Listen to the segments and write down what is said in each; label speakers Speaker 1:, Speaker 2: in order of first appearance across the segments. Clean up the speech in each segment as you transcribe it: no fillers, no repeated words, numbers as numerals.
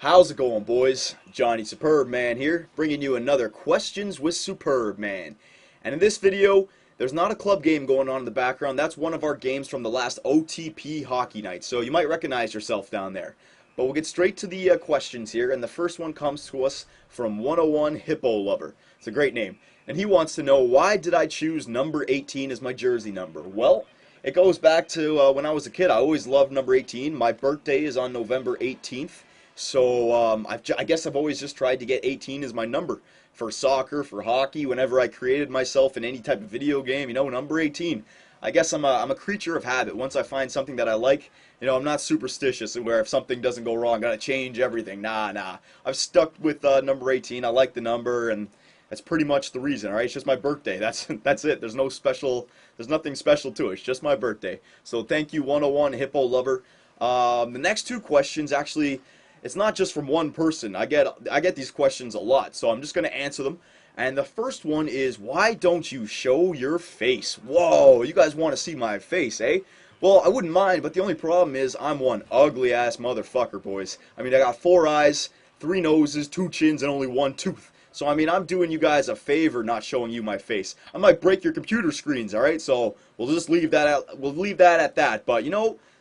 Speaker 1: How's it going, boys? Johnny Superbman here, bringing you another Questions with Superbman. And in this video, there's not a club game going on in the background. That's one of our games from the last OTP hockey night. So you might recognize yourself down there. But we'll get straight to the questions here. And the first one comes to us from 101 Hippo Lover. It's a great name. And he wants to know, why did I choose number 18 as my jersey number? Well, it goes back to when I was a kid. I always loved number 18. My birthday is on November 18th. So I guess I've always just tried to get 18 as my number for soccer, for hockey. Whenever I created myself in any type of video game, number 18. I guess I'm a creature of habit. Once I find something that I like, I'm not superstitious where if something doesn't go wrong, I gotta change everything. Nah. I've stuck with number 18. I like the number, and that's pretty much the reason. All right, it's just my birthday. That's it. There's nothing special to it. It's just my birthday. So thank you, 101 Hippo Lover. The next two questions actually. It's not just from one person. I get these questions a lot, so I'm just going to answer them. And the first one is, why don't you show your face? Whoa, you guys want to see my face, eh? Well, I wouldn't mind, but the only problem is I'm one ugly-ass motherfucker, boys. I mean, I got 4 eyes, 3 noses, 2 chins, and only 1 tooth. So, I mean, I'm doing you guys a favor not showing you my face. I might break your computer screens, all right? So, we'll just leave that out. We'll leave that at that. But,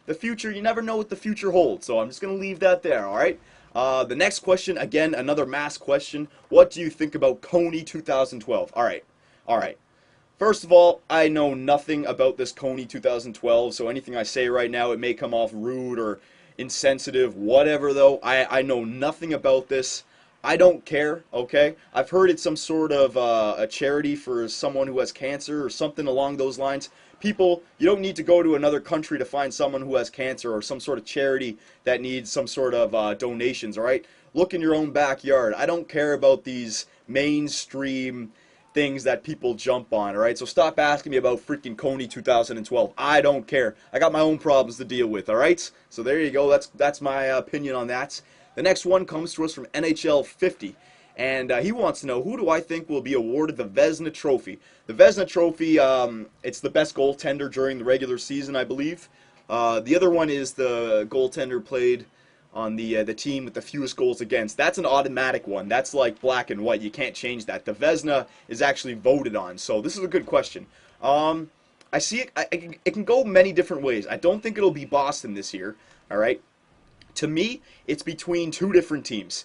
Speaker 1: the future, you never know what the future holds, so I'm just going to leave that there, alright? The next question, again, another mass question. What do you think about Coney 2012? Alright. First of all, I know nothing about this Coney 2012, so anything I say right now, it may come off rude or insensitive, whatever, though. I know nothing about this. I don't care, okay? I've heard it's some sort of a charity for someone who has cancer or something along those lines. People, you don't need to go to another country to find someone who has cancer or some sort of charity that needs some sort of donations, alright? Look in your own backyard. I don't care about these mainstream things that people jump on, alright? So stop asking me about freaking Coney 2012. I don't care. I got my own problems to deal with, alright? So there you go. That's my opinion on that. The next one comes to us from NHL 50, and he wants to know, who do I think will be awarded the Vezina Trophy? The Vezina Trophy, it's the best goaltender during the regular season, I believe. The other one is the goaltender played on the team with the fewest goals against. That's an automatic one. That's like black and white. You can't change that. The Vezina is actually voted on, so this is a good question. I see it. It can go many different ways. I don't think it'll be Boston this year, all right? To me, it's between 2 different teams.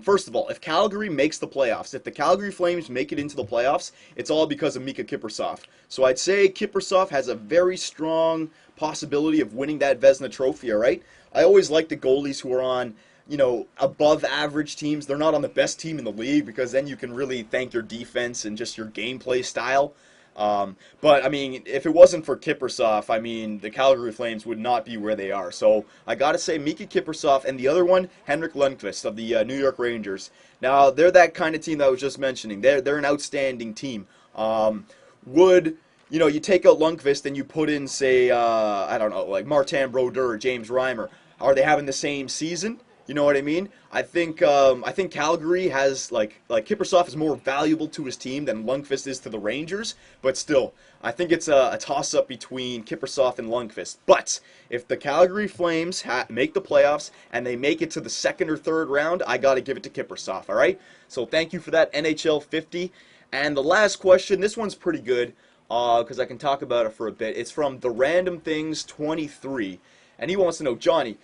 Speaker 1: First of all, if Calgary makes the playoffs, if the Calgary Flames make it into the playoffs, it's all because of Mika Kiprusoff. So I'd say Kiprusoff has a very strong possibility of winning that Vezina Trophy, all right? I always like the goalies who are on, above average teams. They're not on the best team in the league, because then you can really thank your defense and just your gameplay style. But, I mean, if it wasn't for Kiprusoff, I mean, the Calgary Flames would not be where they are. So, I gotta say, Mika Kiprusoff, and the other one, Henrik Lundqvist of the New York Rangers. Now, they're that kind of team that I was just mentioning. They're an outstanding team. You take out Lundqvist and you put in, say, I don't know, like Martin Brodeur or James Reimer. Are they having the same season? You know what I mean? I think Calgary has, like Kiprusoff is more valuable to his team than Lundqvist is to the Rangers, but still, I think it's a toss-up between Kiprusoff and Lundqvist. But if the Calgary Flames make the playoffs and they make it to the 2nd or 3rd round, I gotta give it to Kiprusoff, alright? So thank you for that, NHL 50. And the last question, this one's pretty good, because I can talk about it for a bit. It's from The Random Things 23, and he wants to know, Johnny,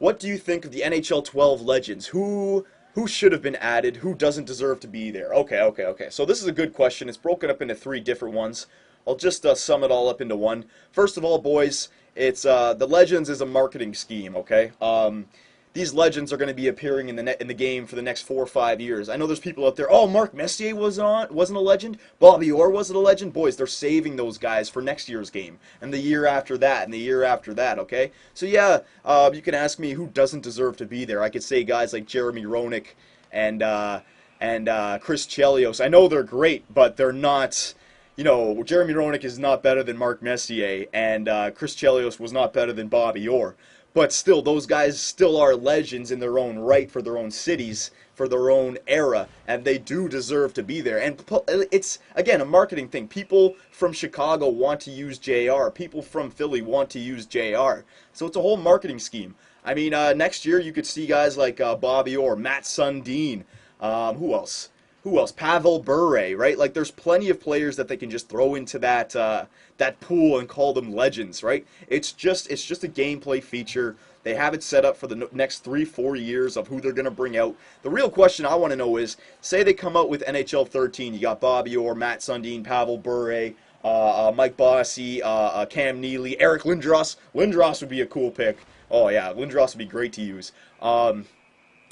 Speaker 1: what do you think of the NHL 12 legends? Who should have been added? Who doesn't deserve to be there? Okay. So this is a good question. It's broken up into 3 different ones. I'll just sum it all up into one. First of all, boys, it's the legends is a marketing scheme. Okay. These legends are going to be appearing in the game for the next 4 or 5 years. I know there's people out there, oh, Mark Messier wasn't a legend, Bobby Orr wasn't a legend. Boys, they're saving those guys for next year's game, and the year after that, and the year after that, okay? So yeah, you can ask me who doesn't deserve to be there. I could say guys like Jeremy Roenick and Chris Chelios. I know they're great, but they're not... Jeremy Roenick is not better than Mark Messier, and Chris Chelios was not better than Bobby Orr. But still, those guys still are legends in their own right for their own cities, for their own era, and they do deserve to be there. And it's, again, a marketing thing. People from Chicago want to use JR. People from Philly want to use JR. So it's a whole marketing scheme. I mean, next year you could see guys like Bobby Orr, Matt Sundin, who else? Who else? Pavel Bure, right? Like, there's plenty of players that they can just throw into that pool and call them legends, right? It's just a gameplay feature. They have it set up for the next 3-4 years of who they're going to bring out. The real question I want to know is, say they come out with NHL 13. You got Bobby Orr, Matt Sundin, Pavel Bure, Mike Bossy, Cam Neely, Eric Lindros. Lindros would be a cool pick. Oh yeah, Lindros would be great to use.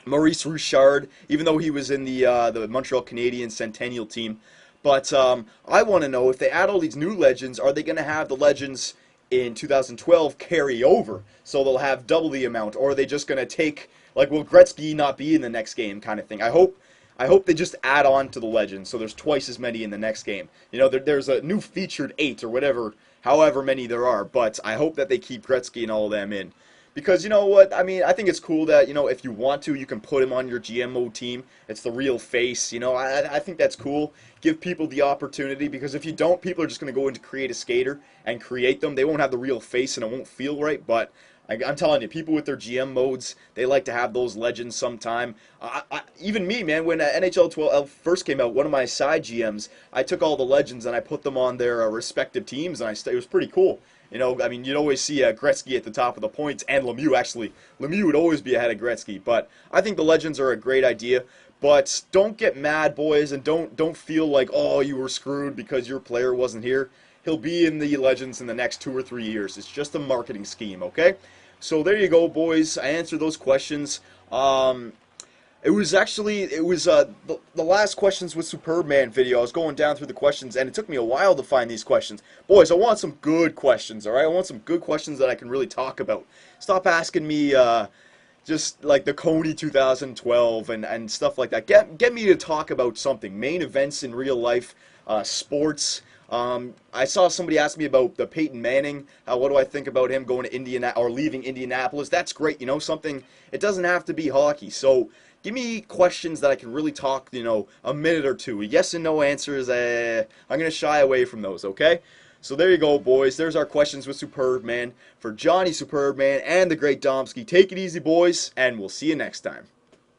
Speaker 1: Maurice Richard, even though he was in the Montreal Canadiens Centennial team. But I want to know, if they add all these new legends, are they going to have the legends in 2012 carry over, so they'll have double the amount, or are they just going to take, like, will Gretzky not be in the next game kind of thing? I hope they just add on to the legends, so there's twice as many in the next game. You know, there's a new featured 8 or whatever, however many there are, but I hope that they keep Gretzky and all of them in. Because, you know what, I mean, I think it's cool that, you know, if you want to, you can put him on your GMO team. It's the real face, you know, I think that's cool. Give people the opportunity, because if you don't, people are just going to go into create a skater and create them. They won't have the real face and it won't feel right, but I'm telling you, people with their GM modes, they like to have those legends sometime. Even me, man, when NHL 12 first came out, one of my side GMs, I took all the legends and I put them on their respective teams, and it was pretty cool. You know, I mean, you'd always see Gretzky at the top of the points, and Lemieux, actually. Lemieux would always be ahead of Gretzky, but I think the legends are a great idea. But don't get mad, boys, and don't feel like, oh, you were screwed because your player wasn't here. He'll be in the legends in the next 2 or 3 years. It's just a marketing scheme, okay? So there you go, boys. I answered those questions. It was the last questions with Superbman video. I was going down through the questions, and it took me a while to find these questions. Boys, I want some good questions, all right? I want some good questions that I can really talk about. Stop asking me just like the Coney 2012 and stuff like that. Get me to talk about something. Main events in real life, sports. I saw somebody ask me about the Peyton Manning. What do I think about him going to Indiana or leaving Indianapolis? That's great, you know, something. It doesn't have to be hockey. So give me questions that I can really talk, you know, a minute or two. Yes and no answers. I'm gonna shy away from those. Okay. So there you go, boys. There's our questions with Superbman. For Johnny Superbman and the Great Domsky. Take it easy, boys, and we'll see you next time.